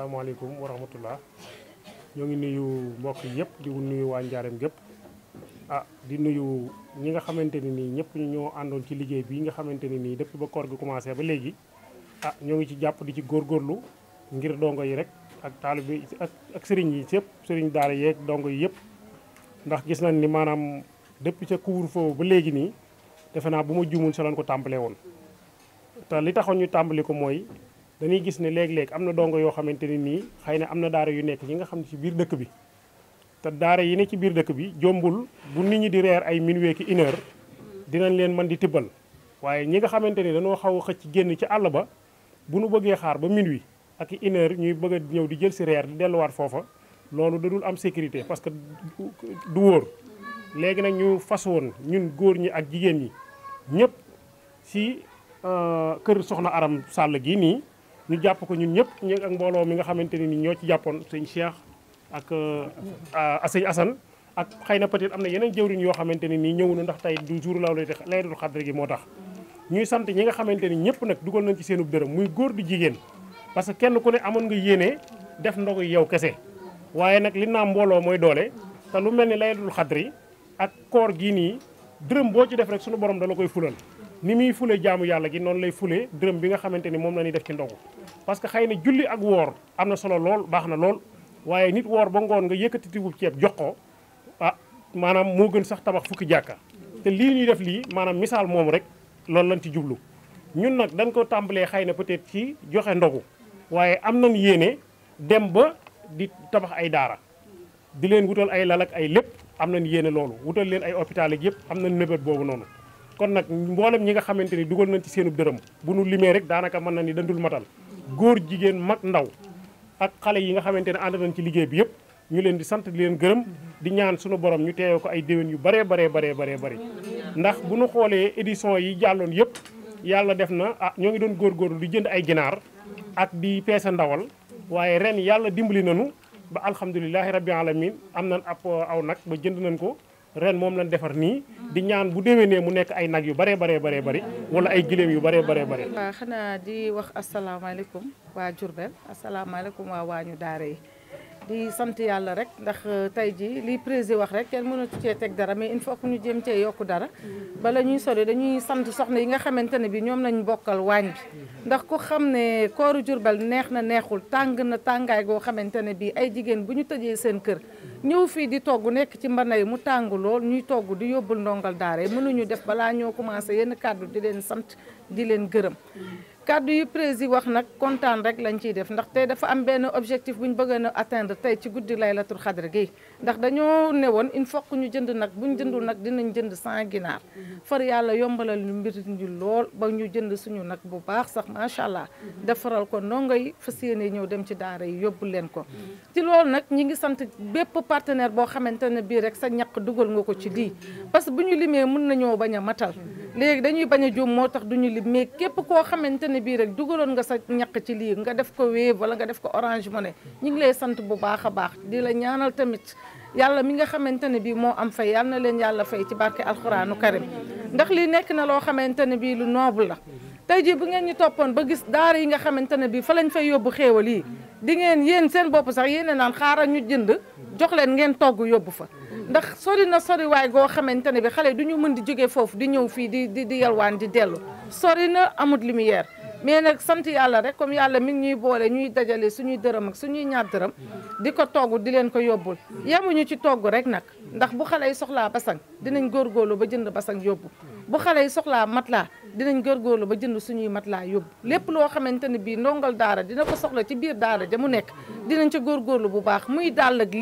asalaamaaleykum wa rahmatullah ñoo ngi nuyu mbokk yëpp di nuyu waa Njaareem gépp di nuyu ñi nga xamante ne nii ñëpp ñoo àndoon ci liggéey bi nga xamante ne nii depuis ba koor gi commencé ba léegi ñoo ngi ci jàpp di ci góorgóorlu ngir dongo yi rek ak taalibe yi ak sëriñ yi yëpp sëriñ daara yeeg dongo yi yëpp ndax gis nañ ni maanaam depuis ca couvre-feu ba léegi nii defe naa bu ma juumul sa lañ ko tàmbalee woon te li taxoon ñu tàmbali ko mooy dañuy gis ne léeg-léeg am na dongo yoo xamante ne nii xëy na am na daara yu nekk yi nga xam ne ci biir dëkk bi te daara yi ne ci biir dëkk bi jombul bu nit ñi di reer ay minuit ki 1 heure dinañ leen mën di tibbal waaye ñi nga xamante ni dañoo xaw a xëcc génn ci àll ba bu nu bëggee xaar ba minuit ak 1 heure ñuy bëgg a ñëw di jël si reer di delluwaat foofa loolu dadul am sécurité parce que du wóor léegi nag ñu fas woon ñun góor ñi ak jigéen ñi ñëpp si kër Soxna Aram Sall gii nii ñu jàpp ko ñun ñëpp ñu ak mbooloo mi nga xamante ne ni ñoo ci jàppoon sëñ Cheikh ak sëñ Assane ak xëy na peut-être am na yeneen jëwriñ yoo xamante ne nii ñëw na ndax tey du jour laylatul xadr gi moo tax ñuy sant ñi nga xamante ni ñëpp nag dugal nañ ci seenub dërëm muy góor di jigéen parce que kenn ku ne amoon nga yéene def ndogu yow kese waaye nag li naa mbooloo mooy doole te lu mel ni laylatul xadr ak koor gii nii dërëm boo ci def rek suñu borom dala koy fulal ni muy fule jaamu yàlla gi noonu lay fule dërëm bi nga xamante ni moom la ñuy def ci ndogu parce que xëy na julli ak woor am na solo lool baax na lool waaye nit woor ba ngoon nga yëkkati tiwub ceeb jox ko maanaam moo gën sax tabax fukki jàkka te lii ñuy def lii maanaam misaal moom rek loolu lañ ci jublu ñun nag dañ ko tàmbalee xëy na peut-être ci joxe ndogu waaye am nañ yéene dem ba di tabax ay daara di leen wutal ay lal ak ay lépp am nañ yéene loolu wutal leen ay hôpital ak yëpp am nañ mébét boobu noonu kon nag mboolem ñi nga xamante ni dugal nañ ci seenub dërëm bu nu limee rek daanaka mën na ni dandul matal góor jigéen mag ndaw ak xale yi nga xamante ne ànd nañ ci liggéey bi yëpp ñu leen di sant di leen gërëm di ñaan suñu borom ñu teewee ko ay déwén yu baree bëri ndax bu ñu xoolee édition yi jàlloon yëpp yàlla def na ñoo ngi doon góorgóorlu di jënd ay ginaar ak di peese ndawal waaye ren yàlla dimbali nañu ba alhamdulilahi rabbi alamin am nañ ab aw nag ba jënd nañ ko ren moom lañ defar nii di ñaan bu déwénee mu nekk ay nag yu baree bëri wala ay giléem yu baree bëri waaw xanaa di wax asalaamaaleykum waa Diourbel asalaamaaleykum waa waañu daara yi di sant yàlla rek ndax tey ji li président wax rek kenn mënatu cee teg dara mais il faut que ñu jéem cee yokku dara bala ñuy sori dañuy sant soxna yi nga xamante ne bi ñoom lañ bokkal waañ bi ndax ku xam ne kooru Diourbel neex na neexul tàng na tàngaay goo xamante ne bi ay jigéen bu ñu tëjee seen kër ñëw fii di togg nekk ci mbana yi mu tàng lool ñuy togg di yóbbul ndongal daara yi mënuñu def balaa ñoo commencé yenn kàddu di leen sant di leen gërëm kàddu yi président wax nag kontaan rek lañ ciy def ndax tey dafa am benn objectif bu ñu bëgg a atteindre tey ci guddi laylatul xadr gi ndax dañoo ne woon il faut que ñu jënd nag bu ñu jëndul nag dinañ jënd 100 ginaar far yàlla yombalal ñu mbir ñu lool ba ñu jënd suñu nag bu baax sax macha allah defaral ko ndongo yi fas yéene ñëw dem ci daara yi yóbbu leen ko ci loolu nag ñi ngi sant bépp partenaire boo xamante ne bii rek sa ñaq dugal nga ko ci lii parce que bu ñu limee mën nañoo bañ a matal léegi dañuy bañ a juum moo tax duñu lim mais képp koo xamante ne bii rek dugaloon nga sa ñaq ci lii nga def ko Wave wala nga def ko Orange Money ñu ngi lay sant bu baax a baax di la ñaanal tamit yàlla mi nga xamante ne bii moo am fay yàlla na leen yàlla fay ci barke alxuraanu karim ndax lii nekk na loo xamante ne bii lu noble la tey jii bu ngeen ñu toppoon ba gis daara yi nga xamante ne bii fa lañ fay yóbbu xéewal yi di ngeen yéen seen bopp sax yéen naan xaaral ñu jënd jox leen ngeen togg yóbbu fa ndax sori na sori waay goo xamante ne bi xale du ñu mën di jógee foofu di ñëw fii di yalwaan di dellu sori na amut lumière mais nag sant yàlla rek comme yàlla mi ngi ñuy boole ñuy dajale suñuy dërëm ak suñuy ñaar dërëm di ko togg di leen ko yóbbul yemuñu ci togg rek nag ndax bu xale yi soxlaa basang dinañ góorgóorlu ba jënd basang yóbbu bu xale yi soxlaa matelas dinañ góorgóorlu ba jënd suñuy matelas yóbbu lépp loo xamante ne bii ndongal daara dina ko soxla ci biir daara ja mu nekk dinañ ca góorgóorlu bu baax muy dàll ak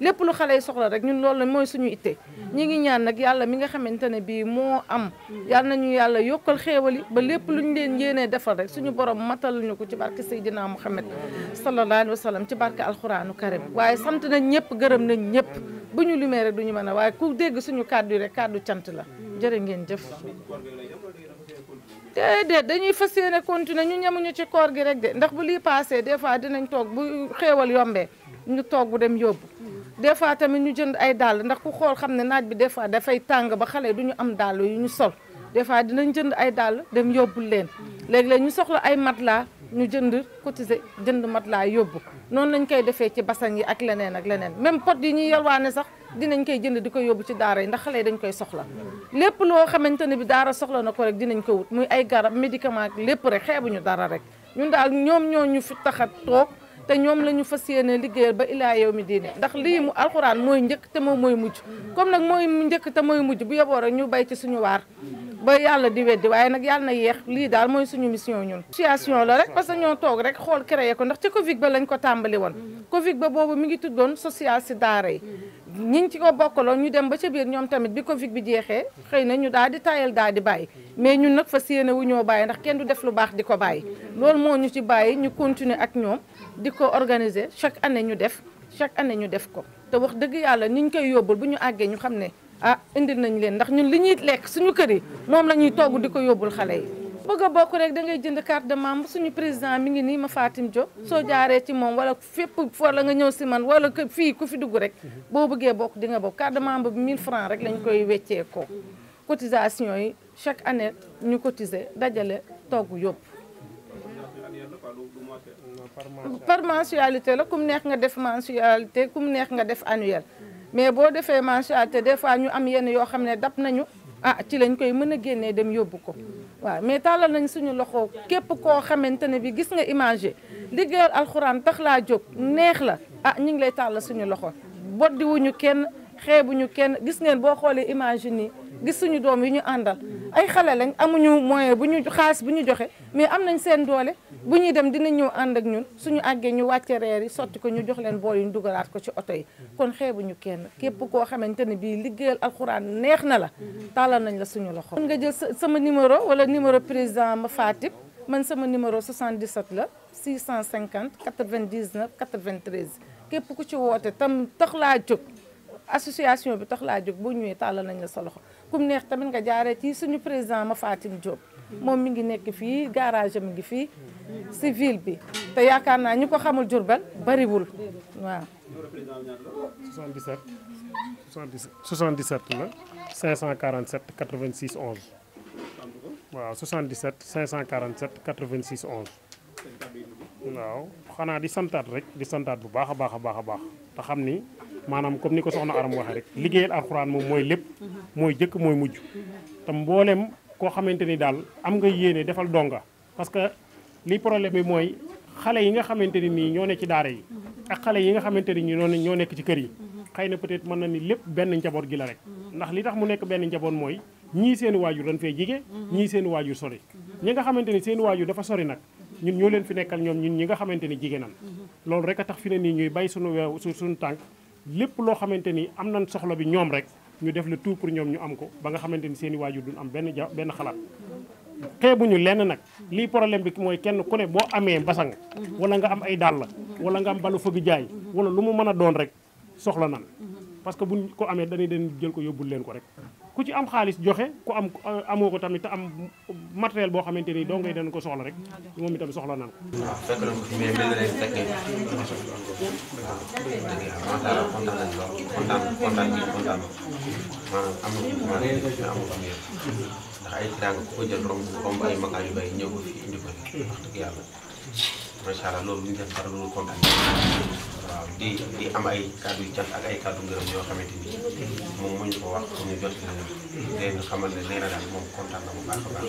lépp lu xale yi soxla rek ñun loolu la mooy suñu itte ñi ngi ñaan nag yàlla mi nga xamante ne bii moo am yàlla nañu yàlla yokkal xéewal yi ba lépp lu ñu leen yéenee defal rek suñu borom matal ñu ko ci barke Seydina Muhammad sallallahu alayhi wa sallam ci barke alxuraanu karim waaye sant nañ ñëpp gërëm nañ ñëpp bu ñu limee rek duñu mën a waaye ku dégg suñu kàddu yi rek kàddu cant la jërë ngeen jëf déedéet dañuy fas yéene continuer ñu ñemuñu ci koor gi rek de ndax bu lii passé des fois dinañ toog bu xéewal yombee ñu toog bu dem yóbbu des fois tamit ñu jënd ay dàll ndax ku xool xam ne naaj bi des fois dafay tàng ba xale du ñu am dàll yu ñu sol des fois dinañ jënd ay dàll dem yóbbul leen léeg-léeg ñu soxla ay matelas ñu jënd cotiser jënd mat laa yóbbu noonu lañ koy defee ci basang yi ak leneen même pot yi ñuy yalwaane sax dinañ koy jënd di ko yóbbu ci daara yi ndax xale yi dañ koy soxla lépp loo xamante ne bi daara soxla na ko rek dinañ ko wut muy ay garab médicament lépp rek xeebuñu dara rek ñun daal ñoom ñoo ñu fi tax a toog te ñoom la ñu fas yéene liggéeyal ba ilaa yow mi diine ndax lii mu alxuraan mooy njëkk te moom mooy mujj comme nag mooy njëkk te mooy mujj bu yeboo rek ñu bay ci suñu waar ba yàlla di weddi waaye nag yàlla na yéex lii daal mooy suñu mission ñun association la rek parce que ñoo toog rek xool créé ko ndax ci Covid ba lañ ko tàmbali woon Covid ba boobu mi ngi tuddoon social si daara yi ñi ngi ci ko bokkaloon ñu dem ba ca biir ñoom tamit bi Covid bi jeexee xëy na ñu daal di tayal daal di bàyyi mais ñun nag fas yéene wu ñoo bàyyi ndax kenn du def lu baax di ko bàyyi loolu moo ñu ci bàyyi ñu continuer ak ñoom di ko organiser chaque année ñu def ko te wax dëgg yàlla ni ñu koy yóbbul bu ñu àggee ñu xam ne ah indil nañ leen ndax ñun li ñuy lekk suñu kër yi moom la ñuy togg di ko yóbbul xale yi bëgg a bokk rek da ngay jënd carte de membre suñu président mi ngi nii ma Fatim Diop soo jaaree ci moom wala fépp wala nga ñëw si man wala fii ku fi dugg rek boo bëggee bokk di nga bokk carte de membre bi 1000 francs rek lañ koy weccee ko cotisation yi chaque année ñu cotiser dajale togg yóbbu par mensualité la kum neex nga def mensualité kum neex nga def annuel mais boo defee mensualité des fois ñu am yenn yoo xam ne dab nañu ci lañ koy mën a génnee dem yóbbu ko waaw mais tàllal nañ suñu loxo képp koo xamante ne bi gis nga image liggéeyal alxuraan tax laa jóg neex la ñu ngi lay tàllal suñu loxo boddi wuñu kenn xeebuñu kenn gis ngeen boo xoolee image nii gis suñu doom yi ñu àndal ay xale lañ amuñu moyen bu ñu xaalis bu ñu joxe mais am nañ seen doole bu ñuy dem dinañ ñëw ànd ak ñun suñu àggee ñu wàcce reer yi sotti ko ñu jox leen bool yi ñu dugalaat ko ci oto yi kon xeebuñu kenn képp koo xamante ne bii liggéeyal alxuraan neex na la tàllal nañ la suñu loxo. mën nga jël sama numéro wala numéro président ma Fatim man sama numéro 77 la 650 99 93 képp ku ci woote tam tax laa jóg association bi tax laa jóg boo ñëwee tàllal nañ la sa loxo kum neex tamit nga jaaree ci suñu président ma Fatim Diop moom mi ngi nekk fii garage mi ngi fii si ville bi te yaakaar naa ñu ko xamul Diourbel bariwul waaw. 77 la 547 86 11 waaw 77 547 86 11 waaw xanaa di santaat rek di santaat bu baax a baax te xam ni maanaam comme ni ko soxna Aram waxee rek liggéeyal alxuraan moom mooy lépp mooy jëkk mooy mujj te mboolem koo xamante ni daal am nga yéene defal donga parce que li problème bi mooy xale yi nga xamante ni nii ñoo ne ci daara yi ak xale yi nga xamante ni ñoo nekk ci kër yi xëy na peut-être mën na ni lépp benn njaboot gi la rek ndax li tax mu nekk benn njaboot mooy ñii seen waajur dañ fee jige ñii seen waajur sori ñi nga xamante ni seen waajur dafa sori nag ñun ñoo leen fi nekkal ñoom ñun ñi nga xamante ni jige nan loolu rek a tax fi ne nii ñuy bay suñu tànk lépp loo xamante ni am nañ soxla bi ñoom rek ñu def le tout pour ñoom ñu am ko ba nga xamante ni seen i waajur duñ am benn xalaat xeebuñu lenn nag lii problème bi mooy kenn ku ne boo amee basang wala nga am ay dàll wala nga am balu fëgg jaay wala lu mu mën a doon rek soxla nan parce que buñ ko amee dañuy den jël ko yóbbul leen ko rek ku ci am xaalis joxe ku am amoo ko tamit te am matériel boo xamante ni doo ngay dañ ko soxla rek moom itam soxla nan ko. waaw fekk nañ ko fi mais mel na leen fekkee waaw dëgg yàlla macha allah kontaan nañ lool kontaan maanaam am na fu mu mais amul fu mu yem ndax ay tiraanga ku ko jël romb ay makaan yu bëri ñëw ko fi indi ko fi wax dëgg yàlla macha allah loolu lu ñu def dara loolu kontaan waaw di am ay kàddu yu cant ak ay kàddu ngërëm yoo xamante ni moom moo ñu ko wax pour ñu jot leen xamal ne nee na daal moom kontaan na bu baax a baax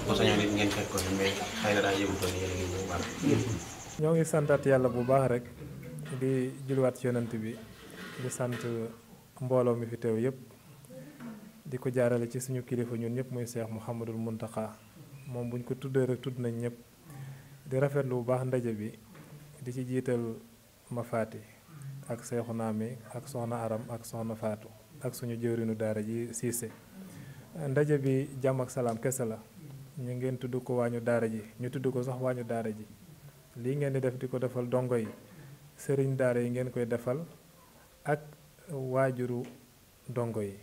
bu sañoon nit ngeen fekk ko ni mais xëy na daal yëgutoon yéen a ngi ñëw baax. ñoo ngi santaat yàlla bu baax rek di julwaat ci yonent bi di sant mbooloo mi fi teew yëpp di ko jaarale ci suñu kilifa ñun ñëpp muy Cheikh Mouhamadul Mountakha moom buñ ko tuddee rek tudd nañ ñëpp di rafetlu bu baax ndaje bi di ci jiital ma faati ak Seexuna mi ak soxna Aram ak soxna Faatu ak suñu jëwrinu daara ji Siise ndaje bi jàmm ak salaam kese la ñu ngeen tudd ko waañu daara ji ñu tudd ko sax waañu daara ji lii ngeen di def di ko defal dongo yi sëriñ daara yi ngeen koy defal ak waajuru dongo yi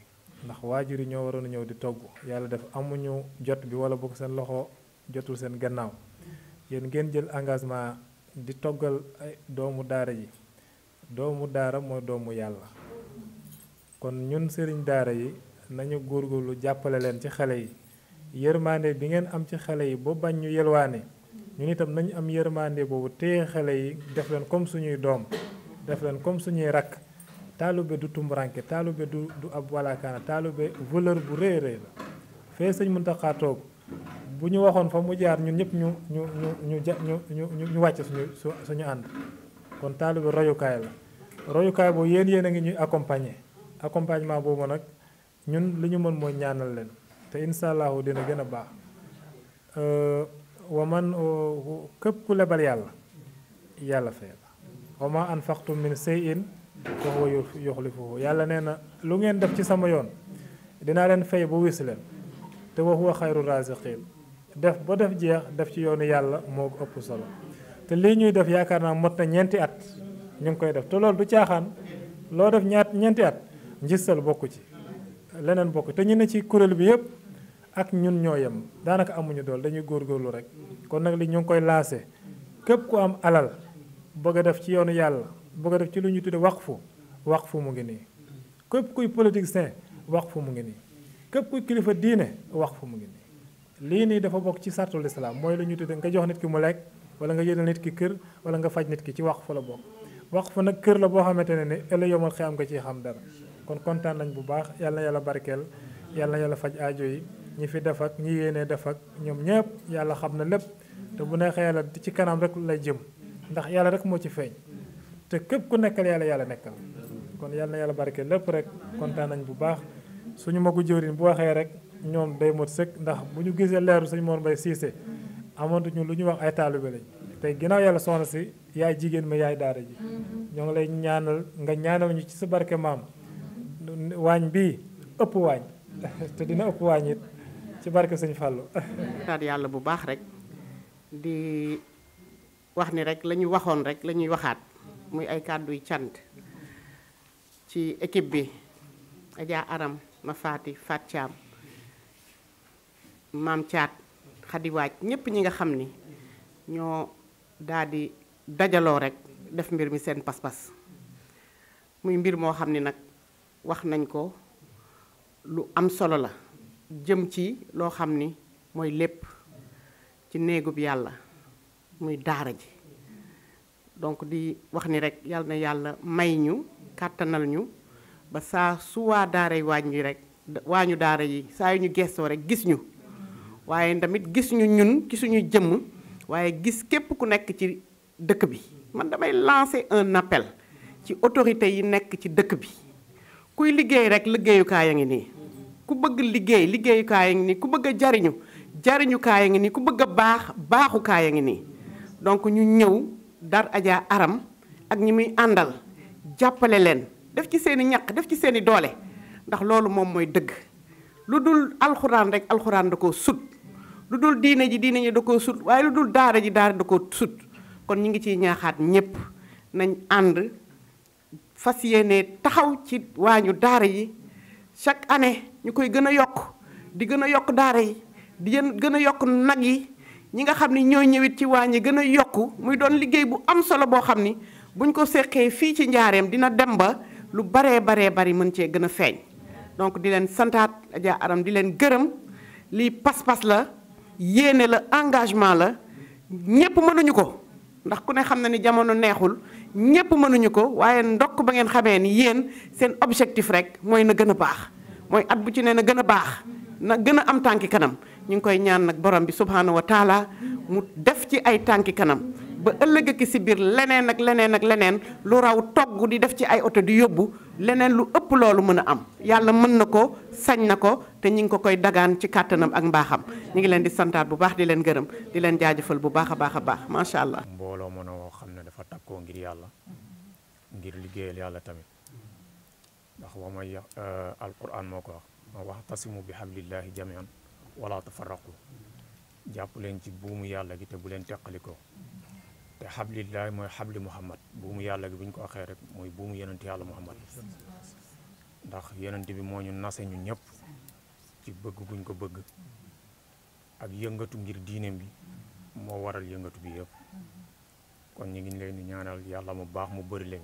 ndax waajur yi ñoo waroon a ñëw di togg yàlla def amuñu jot bi wala bokk seen loxo jotul seen gannaaw yéen ngeen jël engagement di toggal ay doomu daara yi doomu daara mooy doomu yàlla kon ñun sëriñ daara yi nañu góorgóorlu jàppale leen ci xale yi yërmande bi ngeen am ci xale yi ba bañ ñu yelwaane ñun itam nañu am yërmande boobu téye xale yi def leen comme suñuy doom def leen comme suñuy rakk. taalube du tumburanke taalube du ab walaakaana taalube valeur bu rëy rëy la fee sëñ Muntaxa toog bu ñu waxoon fa mu jaar ñun ñëpp ñu wàcc suñu ànd kon taalube royukaay la royukaay boobu yéen a ngi ñuy accompagnement boobu nag ñun li ñu mën mooy ñaanal leen te incha allahu dina gën a baax wa man képp ku lebal yàlla fay la wa ma anfaqtum min shay'in fa huwa yukhlifuhu yàlla nee na lu ngeen def ci sama yoon dinaa leen fay ba wis leen te wa huwa xayru raziqin def ba def jeex def ci yoonu yàlla moo ko ëpp solo te lii ñuy def yaakaar naa mot na ñeenti at ñu ngi koy def te loolu du caaxaan loo def ñeenti at njistal bokku ci leneen bokk te ñu ne ci kuréel bi yëpp ak ñun ñoo yem daanaka amuñu dool dañuy góorgóorlu rek kon nag li ñu ngi koy lancé képp ku am alal bëgg a def ci yoonu yàlla bëgg a def ci lu ñu tudde waqfu mu ngi nii képp kuy politicien waqfu mu ngi nii képp kuy kilifa diine waqfu mu ngi nii lii nii dafa bokk ci sartul islam mooy lu ñu tudde nga jox nit ki mu lekk wala nga yëdal nit ki kër wala nga faj nit ki ci waqfu la bokk waqfu nag kër la boo xamante ne ni ëllëg yomal xiyam nga ciy xam dara kon kontaan nañ bu baax yàlla na yàlla barkeel yàlla na yàlla faj aajo yi ñi fi def ak ñi yéenee def ak ñoom ñëpp yàlla xam na lépp te bu neexee yàlla ci kanam rek lay jëm ndax yàlla rek moo ci feeñ te képp ku nekkal yàlla nekkal kon yàlla na yàlla barkeel lépp rek kontaan nañ bu baax suñu magu jëwriñ bu waxee rek ñoom day mot sëkk ndax bu ñu gisee leeru sëñ Mor Mbaye Cissé amantuñu lu ñu wax ay taalibe lañ tey ginnaaw yàlla soxna si yaay jigéen ma yaay daara ji ñoo ngi lay ñaanal nga ñaanal ñu ci sa barke maam waañ bii ëpp waañ te dina ëpp waañ it ci barke sëñ Fallou. taat yàlla bu baax rek di wax ni rek la ñu waxoon rek la ñuy waxaat muy ay kàdduy cant ci équipe bi Adja Aram ma Faati Fat Thiam maam Thiat Xadi Waaj ñépp ñi nga xam ni ñoo daal di dajaloo rek def mbir mi seen pas-pas muy mbir moo xam ni nag wax nañ ko lu am solo la jëm ci loo xam ni mooy lépp ci néegub yàlla muy daara ji donc di wax ni rek yàlla na yàlla may ñu kàttanal ñu ba saa su waa daara yi waañu daara yi saa yu ñu gestoo rek gis ñu waaye tamit gis ñu ñun ci suñuy jëmm waaye gis képp ku nekk ci dëkk bi man damay lancer un appel ci autorités yi nekk ci dëkk bi kuy liggéey rek liggéeyukaay a ngi nii ku bëgg liggéey liggéeyukaay a ngi nii ku bëgg a jariñukaay a ngi nii ku bëgg a baaxukaay a ngi nii donc ñu ñëw dar Adja Aram ak ñi muy àndal jàppale leen def ci seeni ñaq def ci seeni doole ndax loolu moom mooy dëgg lu dul alxuraan rek alxuraan da koo sut lu dul diine ji da koo sut waaye lu dul daara ji daara da koo sut kon ñi ngi ciy ñaaxaat ñépp nañ ànd fas yéene taxaw ci waañu daara yi chaque année ñu koy gën a yokk di gën a yokk daara yi di gën a yokk nag yi ñi nga xam ni ñooy ñëwit ci waañ yi gën a yokku muy doon liggéey bu am solo boo xam ni buñ ko seqee fii ci njaareem dina dem ba lu baree bari mën cee gën a feeñ donc di leen santaat Adja Aram di leen gërëm lii pas-pas la yéene la engagement la ñépp mënuñu ko ndax ku ne xam na ni jamono neexul ñépp mënuñu ko waaye ndokk ba ngeen xamee ni yéen seen objectif rek mooy na gën a baax mooy at bu ci ne na gën a baax na gën a am tànki kanam ñu ngi koy ñaan nag borom bi subhanahu wa taala mu def ci ay tànki kanam ba ëllëg ki si biir leneen ak leneen lu raw togg di def ci ay oto di yóbbu leneen lu ëpp loolu mën a am yàlla mën na ko sañ na ko te ñi ngi ko koy dagaan ci kàttanam ak mbaaxam ñu ngi leen di santaat bu baax di leen gërëm di leen jaajëfal bu baax a baax macha allah. mbooloo mën a xam ne dafa takkoo ngir yàlla ngir liggéeyal yàlla tamit ndax wa may alquran moo ko wax waxtasimu bi hablillahi jamian wala tafarraqu jàpp leen ci buumu yàlla gi te bu leen teqalikoo te xablillahi mooy xabli muhammad buumu yàlla gi bu ñu ko waxee rek mooy buumu yonent yàlla muhammad ndax yonent bi moo ñu nase ñu ñëpp ci bëgg guñ ko bëgg ak yëngatu ngir diineem bi moo waral yëngatu bi yëpp kon ñu ngi leen di ñaanal yàlla mu baax mu bëri leen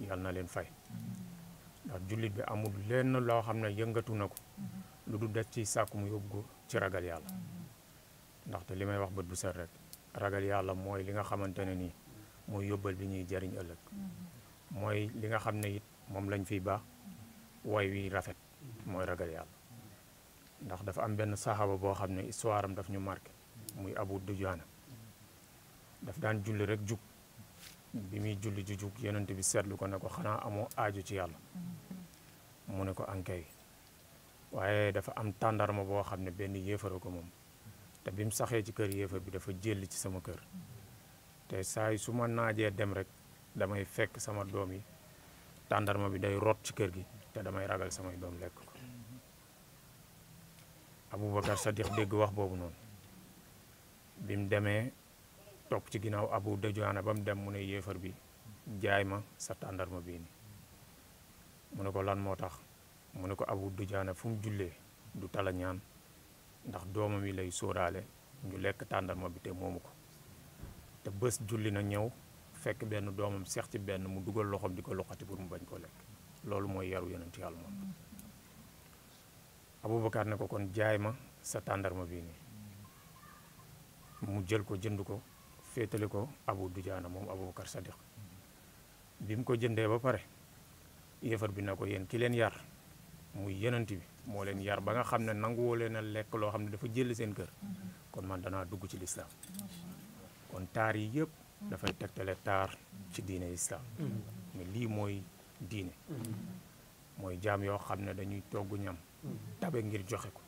yàlla na leen fay ndax jullit bi amul lenn loo xam ne yëngatu na ko lu du def ci sàkku mu yóbbu ci ragal yàlla ndaxte li may wax bët bu set rek ragal yàlla mooy li nga xamante ne nii mooy yóbbal bi ñuy jariñ ëllëg mooy li nga xam ne it moom lañ fiy baax way wi rafet mooy ragal yàlla ndax dafa am benn saxaaba boo xam ne histoire am daf ñu marqué muy Abu Dujaana daf daan julli rek jug bi muy julli ju jug yonent bi seetlu ko ne ko xanaa amoo aaju ci yàlla mu ne ko ankay waaye dafa am tàndarma boo xam ne benn yéefara ko moom te bi mu saxee ci kër yéefar bi dafa jël ci sama kër te saa yi su ma naajee dem rek damay fekk sama doom yi tàndarma bi day rot ci kër gi te damay ragal samay doom lekk ko Aboubacar Sadiq dégg wax boobu noonu bi mu demee topp ci ginnaaw Abu Dujaana ba mu dem mu ne yéefar bi jaay ma sa tàndarma bii ni mu ne ko lan moo tax mu ne ko Abu Dujaana fu mu jullee du tala ñaan ndax doomam yi lay sóoraale ñu lekk tàndarma bi te moomu ko te bés julli na ñëw fekk benn doomam seex ci benn mu dugal loxoom di ko loxati pour mu bañ ko lekk loolu mooy yaru yonent yàlla moom Aboubacar ne ko kon jaay ma sa tàndarma bii nii mu jël ko jënd ko féetale ko Abu Dujaana moom Aboubacar Sadiq bi mu ko jëndee ba pare yéefar bi na ko yéen ki leen yar muy yonent bi moo leen yar ba nga xam ne nanguwoo leen a lekk loo xam ne dafa jël seen kër kon man danaa dugg ci lislaam kon taar yi yëpp dafay tegtale taar ci diine islaam mais lii mooy diine mooy jaam yoo xam ne dañuy togg ñam tabe ngir joxe ko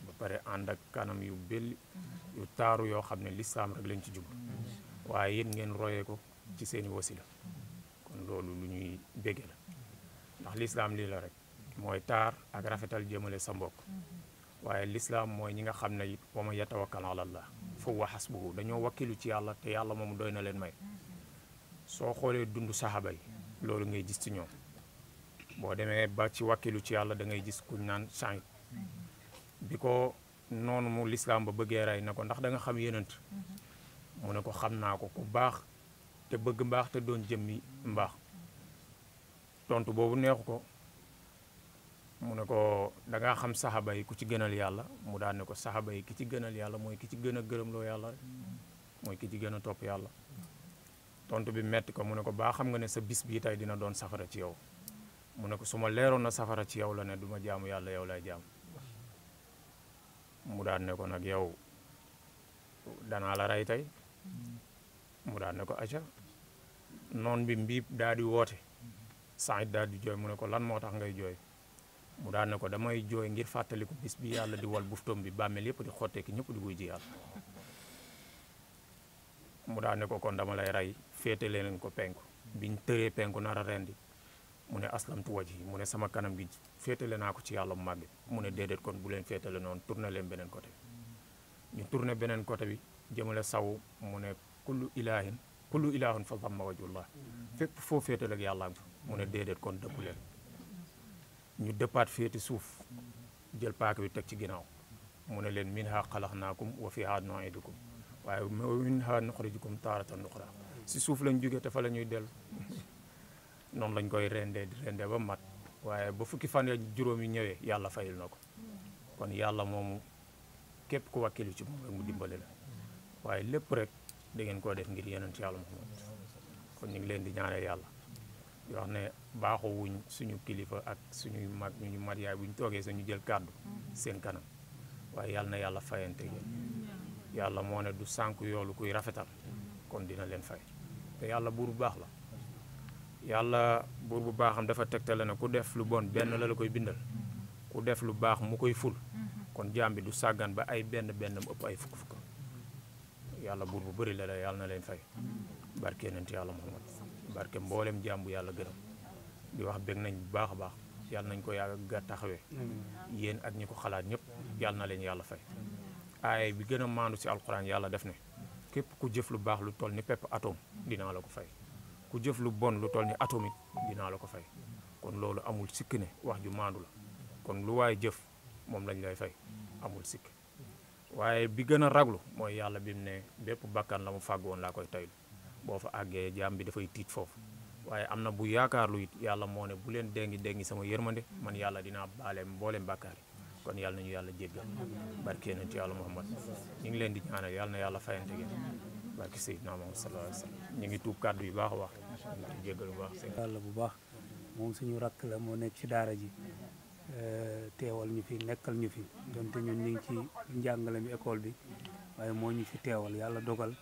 ba pare ànd ak kanam yu belli yu taaru yoo xam ne lislaam rek lañ ci jublu waaye yéen ngeen royee ko ci seeni wasila kon loolu lu ñuy bége la ndax lislaam lii la rek mooy taar ak rafetal jëmale sa mbokk waaye lislaam mooy ñi nga xam ne it wa man yatawakkal ala allah fa huwa hasbuhu dañoo wakkilu ci yàlla te yàlla moom doy na leen may soo xoolee dund saxaaba yi loolu ngay gis ci ñoom boo demee ba ci wakkilu ci yàlla da ngay gis kuñ naan Saïd bi ko noonu mu lislaam ba bëggee rey na ko ndax da nga xam yonent mu ne ko xam naa ko ku baax te bëgg mbaax te doon jëmmi mbaax tontu boobu neexu ko mu ne ko da ngaa xam saxaba yi ku ci gënal yàlla mu daan ne ko saxaba yi ki ci gënal yàlla mooy ki ci gën a gërëmloo yàlla rek mooy ki ci gën a topp yàlla tontu bi metti ko mu ne ko baa xam nga ne sa bis bii tey dina doon safara ci yow mu ne ko su ma leeroon na safara ci yow la ne du ma jaamu yàlla yow lay jaam mu daan ne ko nag yow danaa la rey tey mu daan ne ko aca noon bi mbiib daal di woote Saïd daal di jooy mu ne ko lan moo tax ngay jooy mu daan ne ko damay jooy ngir fàttaliku bis bi yàlla di wal buftoom bi bàmmeel yëpp di xotteeki ñëpp di wuy ji yàlla mu daan ne ko kon dama lay rey féete leen ko penku biñ tëree penku nar a rendi mu ne aslamtu wajhi mu ne sama kanam gi féetale naa ko ci yàlla mu màgg mu ne déedéet kon bu leen féetale noonu tourné leen beneen côté bi ñu tourné beneen côté bi jëmale saw mu ne kullu ilaahin fa damma wajhullah fépp foo féetale ak yàlla mu ne déedéet kon dëpp leen ñu dëppaat féeti suuf jël paaka bi teg ci ginnaaw mu ne leen minha xalaqnaakum wa fiha nu'iidukum waaye minha nuxrijukum taaratan uxraa si suuf lañ jógee te fa la ñuy dellu noonu lañ koy rendee di rendee ba mat waaye ba fukki fan ak juróom yi ñëwee yàlla fayul na ko kon yàlla moomu képp ku wàkkilu ci moom rek mu dimbali la waaye lépp rek da ngeen koo def ngir yonent yàlla Muhammad kon ñu ngi leen di ñaanal yàlla di wax ne baaxoo wuñ suñu kilifa ak suñuy mag ñu mat yaay bu ñu toogee sañu jël kàddu seen kanam waaye yàlla na yàlla fayante yéen yàlla moo ne du sànku yoolu kuy rafetal kon dina leen fay te yàlla buur bu baax la yàlla buur bu baaxam dafa tegtale ne ku def lu bon benn la koy bindal ku def lu baax mu koy ful kon jaam bi du sàggan ba ay benn mu ëpp ay fukk yàlla buur bu bëri la yàlla na leen fay barke yonent yàlla Muhammad barke mboolem jaam bu yàlla gërëm di wax bég nañ bu baax a baax yàlla nañ ko yàgg taxawee yéen ak ñi ko xalaat ñëpp yàlla na leen yàlla fay aay bi gën a maandu si alquran yàlla def ne képp ku jëf lu baax lu toll ni pepp atome dinaa la ko fay ku jëf lu bon lu toll ni atome it dinaa la ko fay kon loolu amul sikk ne wax ju maandu la kon lu waaye jëf moom lañ lay fay amul sikk waaye bi gën a raglu mooy yàlla bi mu ne bépp bakkan la mu fàgg woon laa koy taylu boo fa àggee jaam bi dafay tiit foofu waaye am na bu yaakaar lu it yàlla moo ne bu leen déngi sama yërmande man yàlla dinaa baale mboolem bàkkaar yi kon yàlla nañu yàlla jéggal barke yonent yàlla Muhammad ñu ngi leen di ñaanal yàlla na yàlla fayante gi barke Seydina Muhammad sallallahu alayhi wa sallam ñu ngi tuub kàddu yu baax a baax ñu ngi jéggal bu baax yàlla bu baax moom suñu rakk la moo nekk ci daara ji teewal ñu fi nekkal ñu fi donte ñun ñu ngi ci njàngale mi école bi waaye moo ñu fi teewal yàlla dogal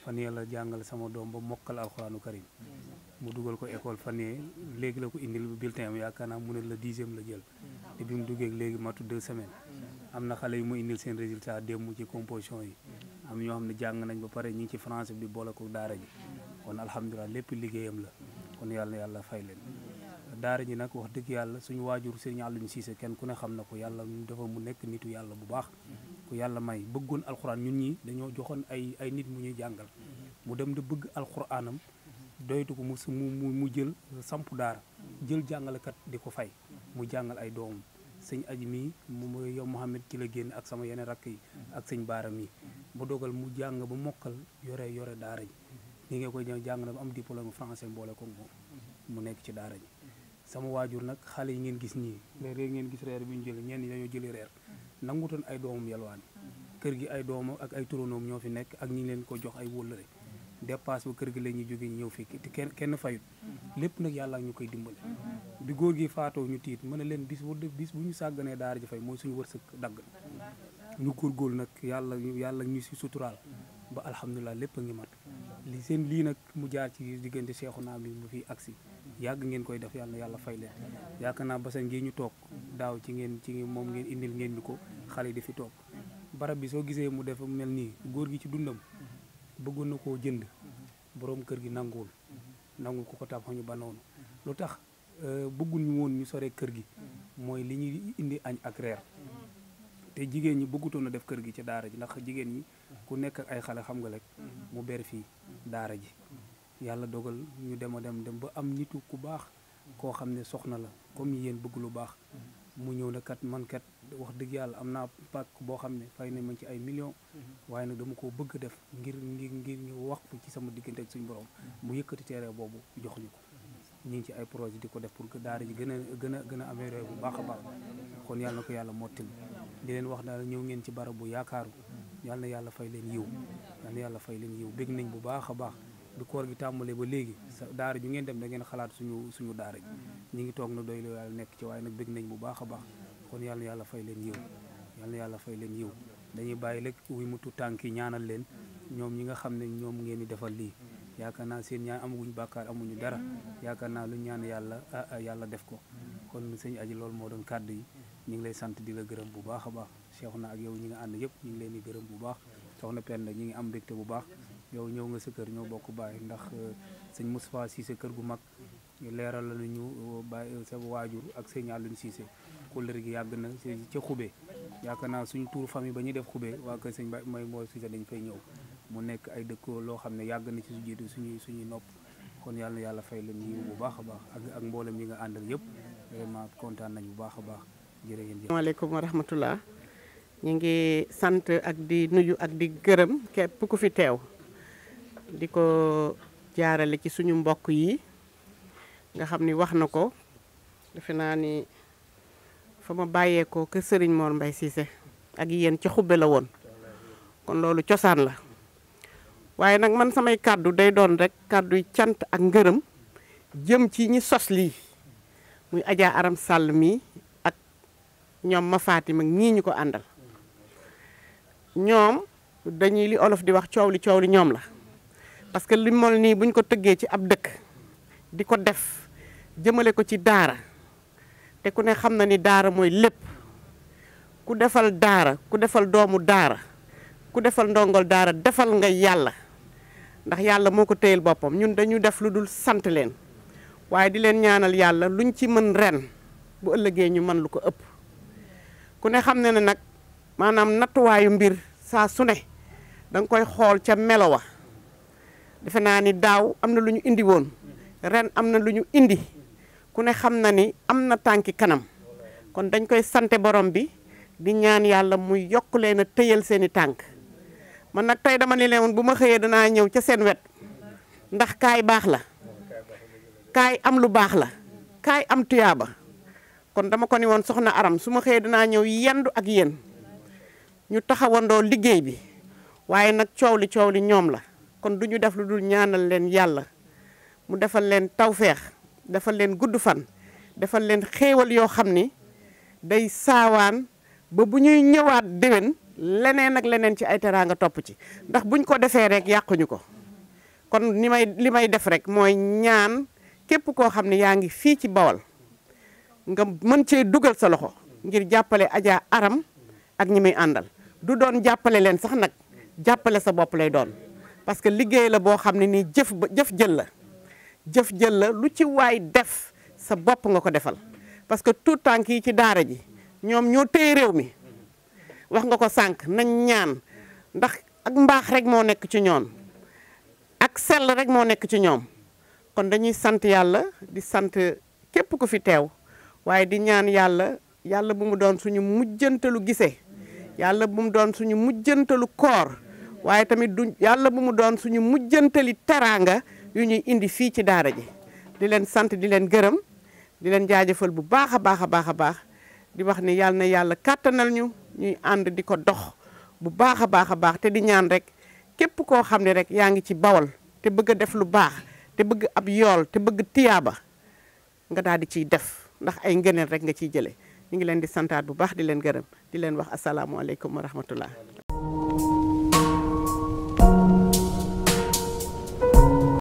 fan yee la jàngal sama doom ba mokkal alxuraanu karim mu dugal ko école fan yee léegi la ko indil bulletin am yaakaar naa mu ne la 10e la jël te bi mu duggee léegi matu 2 semaines am na xale yu mu indil seen résultat démb ci composition yi am ñoo xam ne jàng nañ ba pare ñu ngi ci français bi boole ko daara ji kon alhamdulilah lépp liggéeyam la kon yàlla yàlla fay leen daara ji nag wax dëgg yàlla suñu waajur Serigne Alioune Cissé kenn ku ne xam na ko yàlla dafa mu nekk nitu yàlla bu baax ku yàlla may bëggoon alxuraan ñun ñi dañoo joxoon ay nit mu ñuy jàngal mu dem di bëgg alxuraanam doytu ko mu jël samp daara jël jàngalekat di ko fay mu jàngal ay doomam sëñ aji mii mu yow Mouhamed ci la génn ak sama yeneen rakk yi ak sëñ Baara mii mu dogal mu jàng ba mokkal yore daara ji ni nga koy jàng na ba am diplôme français boole ko moom mu nekk ci daara ji sama waajur nag xale yi ngeen gis ñii léeg-léeg ngeen gis reer bi ñu jëlee ñenn ñi dañoo jëli reer nangutoon ay doomam yalwaani kër gi ay doomam ak ay turandoom ñoo fi nekk ak ñi leen ko jox ay wóllëre dépasse ba kër gi la ñuy jóge ñëw fii te kenn fayut lépp nag yàlla ñu koy dimbale bi góor gi faatoo ñu tiit mën na leen bis bu ñu sàgganee daara ji fay mooy suñu wërsëg dagg ñu góorgóorlu nag yàlla ñu si suturaal ba alhamdulilah lépp a ngi mat lii nag mu jaar ci diggante Seexuna bi mu fi agsi yàgg ngeen koy def yàlla na yàlla fay leen yaakaar naa basan ngi ñu toog daaw ci moom ngeen indil ngeen ñu ko xale yi di fi toog barab bi soo gisee mu def mel nii góor gi ci dundam bëggoon na koo jënd boroom kër gi nangul ko tabax ñu ba noonu lu tax bëgguñu woon ñu sore kër gi mooy li ñuy indi añ ak reer te jigéen ñi bëggutoon a def kër gi ci daara ji ndax jigéen ñi ku nekk ak ay xale xam nga rek mu ber fii daara ji yàlla dogal ñu dem ba am nitu ku baax koo xam ne soxna la comme yéen bëgg lu baax mu ñëw ne kat man kat wax dëgg yàlla am naa pàkk boo xam ne fay nañ ma ci ay millions waaye nag dama koo bëgg def ngir ñu wax ci sama diggante ak suñu borom mu yëkkati terrain boobu jox ñu ko ñu ngi ci ay projet di ko def pour que daara ji gën a amélioré bu baax a baax kon yàlla na ko yàlla mottali di leen wax daal ñëw ngeen ci barab bu yaakaaru yàlla na yàlla fay leen yiw yàlla na yàlla fay leen yiw bég nañ bu baax a baax bi koor gi tàmbalee ba léegi sa daara ju ngeen dem da ngeen xalaat suñu daara ji ñu ngi toog na doy lu yàlla nekk ci waaye nag bég nañ bu baax a baax kon yàlla na yàlla fay leen yiw yàlla na yàlla fay leen yiw dañuy bàyyi rek wuy mutu tànk yi ñaanal leen ñoom ñi nga xam ne ñoom ngeen di defal lii yaakaar naa seen ñaan amaguñu bàkkaar amuñu dara yaakaar naa lu ñaan yàlla def ko kon sëñ aji loolu moo doon kàddu yi ñu ngi lay sant di la gërëm bu baax a baax Cheikhouna ak yow ñi nga ànd yëpp ñu ngi leen di gërëm bu baax soxna Penda ñi ngi am mbégte bu baax yow ñëw nga sa kër ñoo bokk bàyyi ndax sëñ Moustapha Cissé kër gu mag leeral la ñu bàyyi sa waajur ak sëñ Alioune Cissé kóllëre gi yàgg na ca xube yaakaar naa suñu tuur famille ba ñuy def xube waa kër sëñ may moo Cissé dañ fay ñëw mu nekk ay dëkkoo loo xam ne yàgg na ci su jiitu suñuy nopp kon yàlla na yàlla fay leen yiw bu baax a baax ak mboolem yi nga àndal yëpp vraiment kontaan nañ bu baax a baax jërë ngeen jëf. asalaamaaleykum wa rahmatullah ñu ngi sant ak di nuyu ak di gërëm képp ku fi teew di ko jaarale ci suñu mbokk yi nga xam ni wax na ko defe naa ni fa ma bàyyeekoo kër Serigne Mor Mbaye Cissé ak yéen ci xubbe la woon kon loolu cosaan la waaye nag man samay kàddu day doon rek kàdduy cant ak ngërëm jëm ci ñi sos lii muy Adja Aram Sall mii ak ñoom ma Fatima ñii ñu ko àndal ñoom dañuy li olof di wax coow li ñoom la parce que li mol nii buñ ko tëggee ci ab dëkk di ko def jëmale ko ci daara te ku ne xam na ni daara mooy lépp ku defal daara ku defal doomu daara ku defal ndongol daara defal nga yàlla ndax yàlla moo ko téyel boppam ñun dañu def lu dul sant leen waaye di leen ñaanal yàlla luñ ci mën ren bu ëllëgee ñu mën lu ko ëpp ku ne xam ne ne nag maanaam nattuwaayu mbir saa su ne danga koy xool ca melo wa defe naa ni daaw am na lu ñu indi woon ren am na lu ñu indi ku ne xam na ni am na tànki kanam kon dañ koy sante borom bi di ñaan yàlla muy yokk leen a tëyal seeni tànk man nag tey dama ne leen bu ma xëyee danaa ñëw ca seen wet ndax kaay baax la kaay am lu baax la kaay am tuyaaba kon dama ko ni woon soxna Aram su ma xëyee dinaa ñëw yendu ak yéen ñu taxawandoo liggéey bi waaye nag coow li ñoom la kon du ñu def lu dul ñaanal leen yàlla mu defal leen tawfeex defal leen gudd fan defal leen xéewal yoo xam ni day saawaan ba bu ñuy ñëwaat déwén leneen ak leneen ci ay teraanga topp ci ndax buñ ko defee rek yàquñu ko kon li may def rek mooy ñaan képp koo xam ne yaa ngi fii ci Bawol nga mën cee dugal sa loxo ngir jàppale Adja Aram ak ñi muy àndal du doon jàppale leen sax nag jàppale sa bopp lay doon parce que liggéey la boo xam ne nii jëf jël la lu ci waay def sa bopp nga ko defal parce que tout tànk yi ci daara ji ñoom ñoo téye réew mi wax nga ko sànq nañ ñaan ndax ak mbaax rek moo nekk ci ñoom ak sell rek moo nekk ci ñoom kon dañuy sant yàlla di sant képp ku fi teew waaye di ñaan yàlla bu mu doon suñu mujjantalu gisee yàlla bu mu doon suñu mujjantalu koor waaye tamit yàlla bu mu doon suñu mujjantali teraanga yu ñuy indi fii ci daara ji di leen sant di leen gërëm di leen jaajëfal bu baax a baax di wax ni yàlla na yàlla kàttanal ñu ñuy ànd di ko dox bu baax a baax te di ñaan rek képp koo xam ne rek yaa ngi ci Bawol te bëgg a def lu baax te bëgg ab yool te bëgg tiyaaba nga daal di ciy def ndax ay ngëneel rek nga ciy jëlee ñu ngi leen di santaat bu baax di leen gërëm di leen wax asalaamualeykum wa rahmatullah